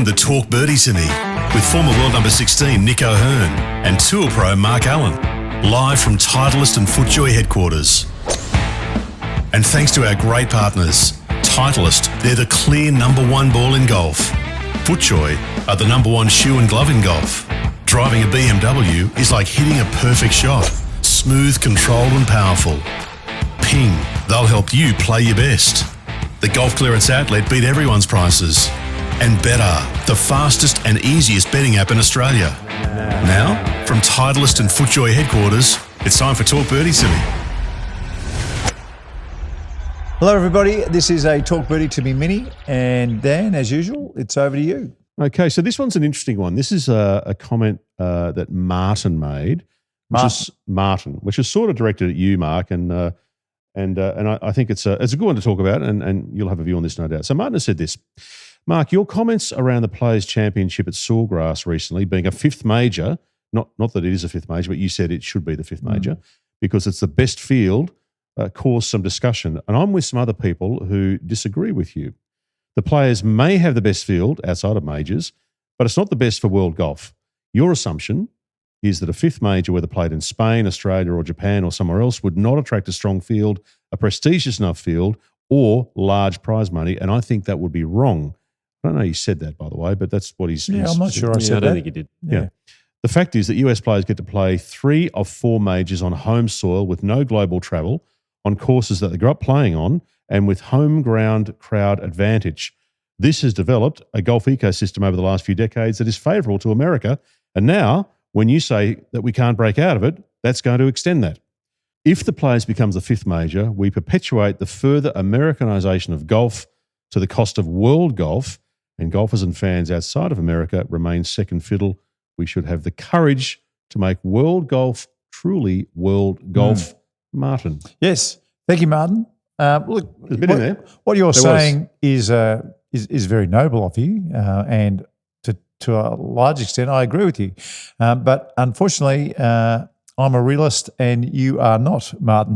the Talk Birdie To Me with former world number 16 Nick O'Hearn and Tour Pro Mark Allen, live from Titleist and FootJoy headquarters. And thanks to our great partners, Titleist, they're the clear number one ball in golf. FootJoy are the number one shoe and glove in golf. Driving a BMW is like hitting a perfect shot. Smooth, controlled and powerful. Ping, they'll help you play your best. The Golf Clearance Outlet beat everyone's prices. And Better, the fastest and easiest betting app in Australia. Now, from Titleist and FootJoy headquarters, it's time for Talk Birdie To Me. Hello everybody, this is a Talk Birdie To Me Mini, and Dan, as usual, it's over to you. Okay, so this one's an interesting one. This is a comment that Martin made, which is sort of directed at you, Mark, and I think it's a good one to talk about, and you'll have a view on this, no doubt. So Martin has said this: Mark, your comments around the Players' Championship at Sawgrass recently being a fifth major, not that it is a fifth major, but you said it should be the fifth major because it's the best field, caused some discussion. And I'm with some other people who disagree with you. The Players may have the best field outside of majors, but it's not the best for world golf. Your assumption is that a fifth major, whether played in Spain, Australia or Japan or somewhere else, would not attract a strong field, a prestigious enough field, or large prize money, and I think that would be wrong. I don't know he said that, by the way, but that's what he's... I'm not sure I said that. I don't think he did. Yeah. The fact is that US players get to play 3 of 4 majors on home soil with no global travel, on courses that they grew up playing on, and with home ground crowd advantage. This has developed a golf ecosystem over the last few decades that is favourable to America, and now, when you say that we can't break out of it, that's going to extend that. If the Players becomes the fifth major, we perpetuate the further Americanization of golf to the cost of world golf, and golfers and fans outside of America remain second fiddle. We should have the courage to make world golf truly world golf. Martin. Yes, thank you, Martin. Look, there's a bit in there. What you're saying is very noble of you, and to a large extent, I agree with you. But unfortunately, I'm a realist, and you are not, Martin.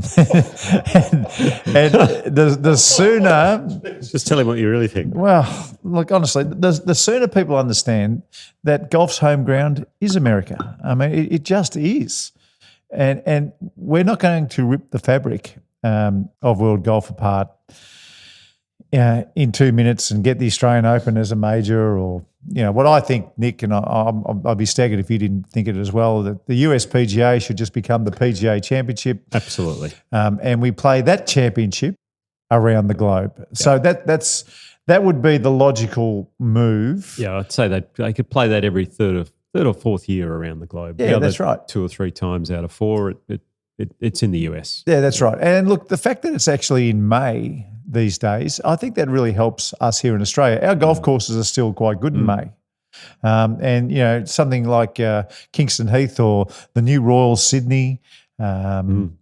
and the sooner, just tell him what you really think. Well, look, honestly, the sooner people understand that golf's home ground is America. I mean, it just is. And we're not going to rip the fabric of world golf apart in 2 minutes and get the Australian Open as a major, or what I think, Nick, and I'd be staggered if you didn't think it as well, that the US PGA should just become the PGA Championship. Absolutely. And we play that championship around the globe. Yeah. So that would be the logical move. Yeah, I'd say that they could play that every third or fourth year around the globe. Yeah, that's right. 2 or 3 times out of 4, it's in the US. Yeah, that's right. And look, the fact that it's actually in May these days, I think that really helps us here in Australia. Our golf courses are still quite good in May. And, something like Kingston Heath or the new Royal Sydney, some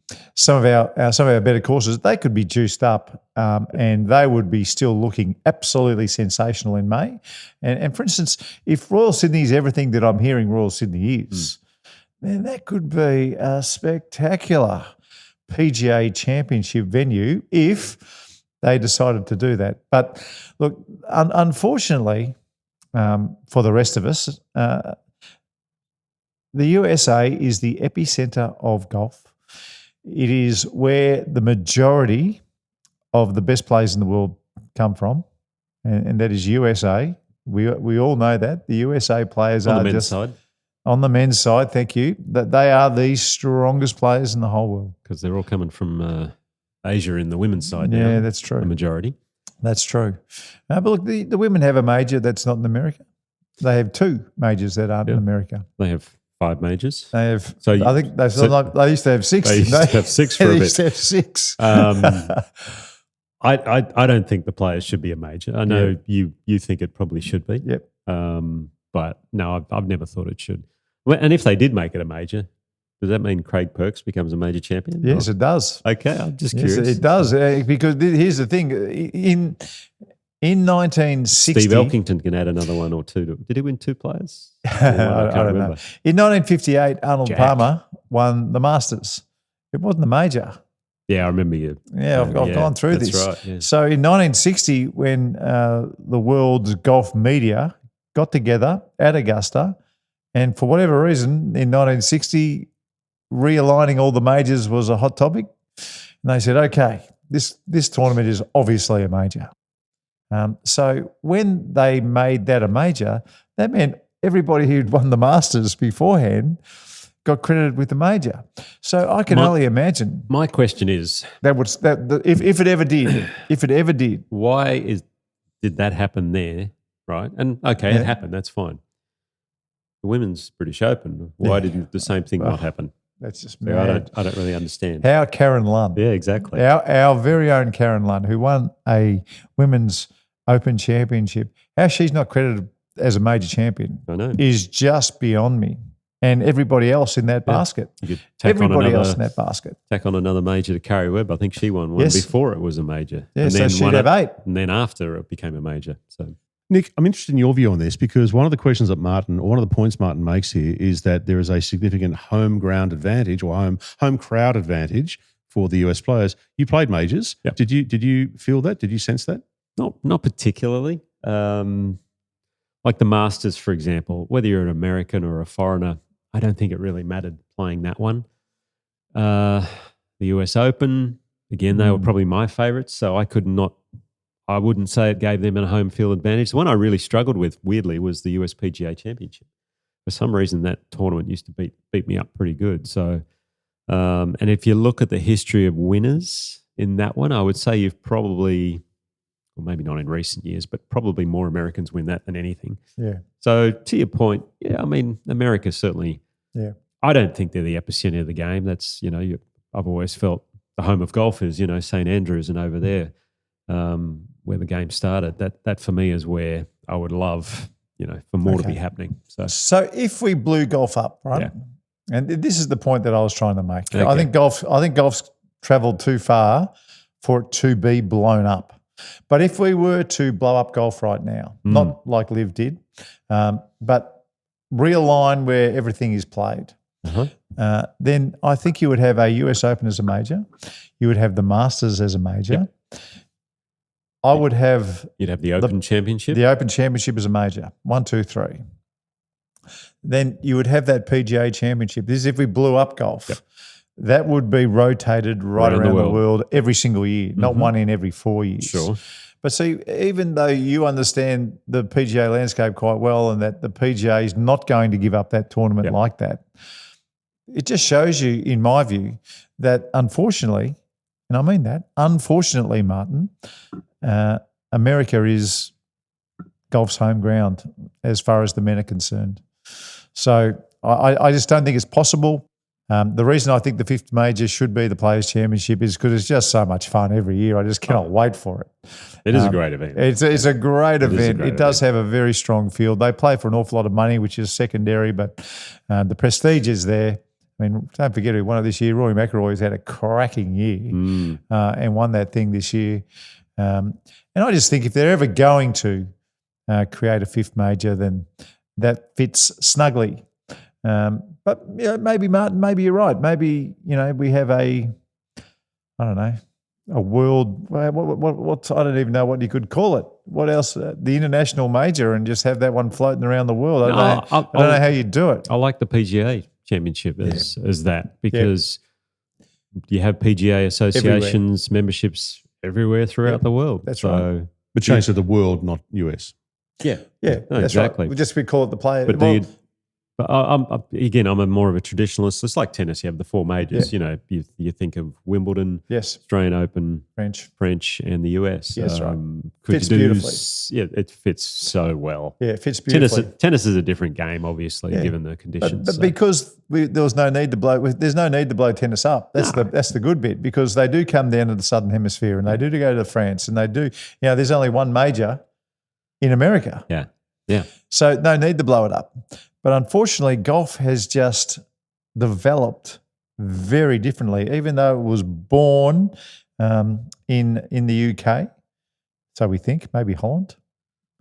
of our better courses, they could be juiced up and they would be still looking absolutely sensational in May. And for instance, if Royal Sydney is everything that I'm hearing Royal Sydney is, then that could be a spectacular PGA Championship venue if they decided to do that. But look, unfortunately for the rest of us, the USA is the epicenter of golf. It is where the majority of the best players in the world come from, and that is USA. We all know that. The USA players on the men's side. On the men's side, thank you, that they are the strongest players in the whole world. Because they're all coming from Asia in the women's side now. Yeah, that's true. The majority. That's true. But look, the women have a major that's not in America. They have 2 majors that aren't in America. They have 5 majors. They have. So I think they used to have 6. They used to have 6 for a bit. They used to have 6. I don't think the Players should be a major. I know you think it probably should be. Yep. But no, I've never thought it should. Well, and if they did make it a major, does that mean Craig Perks becomes a major champion? Yes, it does. Okay, I'm just curious. It does, because here's the thing. In 1960... Steve Elkington can add another 1 or 2. Did he win 2 players? I can't remember. In 1958, Arnold Palmer won the Masters. It wasn't a major. Yeah, I remember you. Yeah, I've gone through this. That's right. Yeah. So in 1960, when the world's golf media got together at Augusta, and for whatever reason, in 1960, realigning all the majors was a hot topic. And they said, okay, this tournament is obviously a major. So when they made that a major, that meant everybody who'd won the Masters beforehand got credited with the major. So I can only imagine. My question is, if it ever did, why did that happen there, right? And okay, it happened. That's fine. The Women's British Open. Why didn't the same thing not happen? That's just So mad. I don't really understand. How Karen Lunn. Yeah, exactly. Our very own Karen Lunn, who won a Women's Open Championship, how she's not credited as a major champion I know. is just beyond me. And everybody else in that basket. You could tack Everybody else in that basket. Tack on another major to Carrie Webb. I think she won one before it was a major. Yeah, and so then she'd won have 8. And then after it became a major. So Nick, I'm interested in your view on this because one of the questions that Martin, or one of the points Martin makes here is that there is a significant home ground advantage or home crowd advantage for the US players. You played majors. Yep. Did you feel that? Did you sense that? not particularly. Like the Masters, for example, whether you're an American or a foreigner, I don't think it really mattered playing that one. The US Open, again, they were probably my favourites, so I wouldn't say it gave them a home field advantage. The one I really struggled with, weirdly, was the US PGA Championship. For some reason, that tournament used to beat me up pretty good. So, and if you look at the history of winners in that one, I would say you've probably, well, maybe not in recent years, but probably more Americans win that than anything. Yeah. So to your point, yeah, I mean, America certainly. Yeah. I don't think they're the epicenter of the game. That's, I've always felt the home of golf is, St. Andrews and over there where the game started. That for me is where I would love, for more to be happening. So if we blew golf up, right? Yeah. And this is the point that I was trying to make. Okay. I think golf's travelled too far for it to be blown up. But if we were to blow up golf right now, not like Liv did, but realign where everything is played, then I think you would have a US Open as a major. You would have the Masters as a major. Yep. I would have... You'd have the Open Championship. The Open Championship as a major. 1, 2, 3. Then you would have that PGA Championship. This is if we blew up golf. Yep. That would be rotated right around the world every single year, not one in every 4 years. Sure. But see, even though you understand the PGA landscape quite well and that the PGA is not going to give up that tournament like that, it just shows you, in my view, that unfortunately, and I mean that, unfortunately, Martin, America is golf's home ground as far as the men are concerned. So I just don't think it's possible. The reason I think the 5th major should be the Players' Championship is because it's just so much fun every year. I just cannot wait for it. It is a great event. It's a great event. It does have a very strong field. They play for an awful lot of money, which is secondary, but the prestige is there. I mean, don't forget who won it this year. Rory McIlroy's had a cracking year and won that thing this year. And I just think if they're ever going to create a 5th major, then that fits snugly. But maybe, Martin, maybe you're right. Maybe, we have a world, what I don't even know what you could call it. What else? The international major, and just have that one floating around the world. I don't know how you'd do it. I like the PGA Championship as that because you have PGA associations, memberships everywhere throughout the world. That's right. But change to the world, not US. Yeah, no, that's exactly. Right. We call it the player. But I'm more of a traditionalist. It's like tennis. You have the 4 majors. Yeah. You think of Wimbledon, yes, Australian Open, French, and the US. Yes, right. Fits beautifully. Yeah, it fits so well. Yeah, it fits beautifully. Tennis is a different game, obviously, given the conditions. But because there was no need to blow, there's no need to blow tennis up. That's the good bit, because they do come down to the Southern Hemisphere and they do go to France and they do. There's only one major in America. Yeah. So no need to blow it up. But unfortunately, golf has just developed very differently, even though it was born in the UK. So we think, maybe Holland.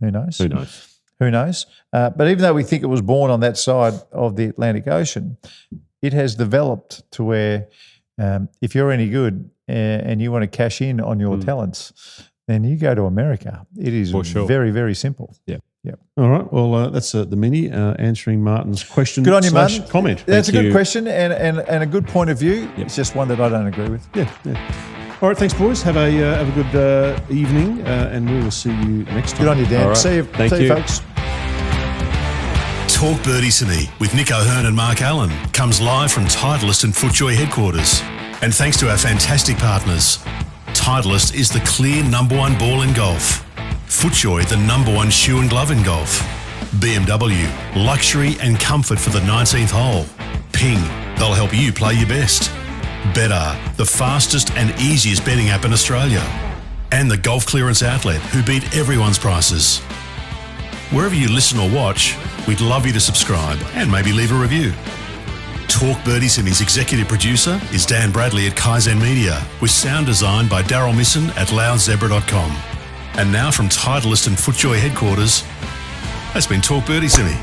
Who knows? Who knows? But even though we think it was born on that side of the Atlantic Ocean, it has developed to where if you're any good and you want to cash in on your talents, then you go to America. It is very, very simple. Yeah. Yep. All right. Well, that's the Mini answering Martin's question. Good on you, / Martin. comment. That's a Thank good you. question and a good point of view. Yep. It's just one that I don't agree with. Yeah. All right. Thanks, boys. Have a good evening, and we will see you next time. Good on you, Dan. All right. See you, Thank see you you. folks. Talk Birdie To Me with Nick O'Hearn and Mark Allen comes live from Titleist and FootJoy headquarters. And thanks to our fantastic partners, Titleist is the clear #1 ball in golf. FootJoy, the #1 shoe and glove in golf. BMW, luxury and comfort for the 19th hole. Ping, they'll help you play your best. Better, the fastest and easiest betting app in Australia. And the Golf Clearance Outlet, who beat everyone's prices. Wherever you listen or watch, we'd love you to subscribe and maybe leave a review. Talk Birdie To Me's executive producer is Dan Bradley at Kaizen Media, with sound design by Daryl Misson at loudzebra.com. And now from Titleist and FootJoy headquarters, that's been Talk Birdie To Me.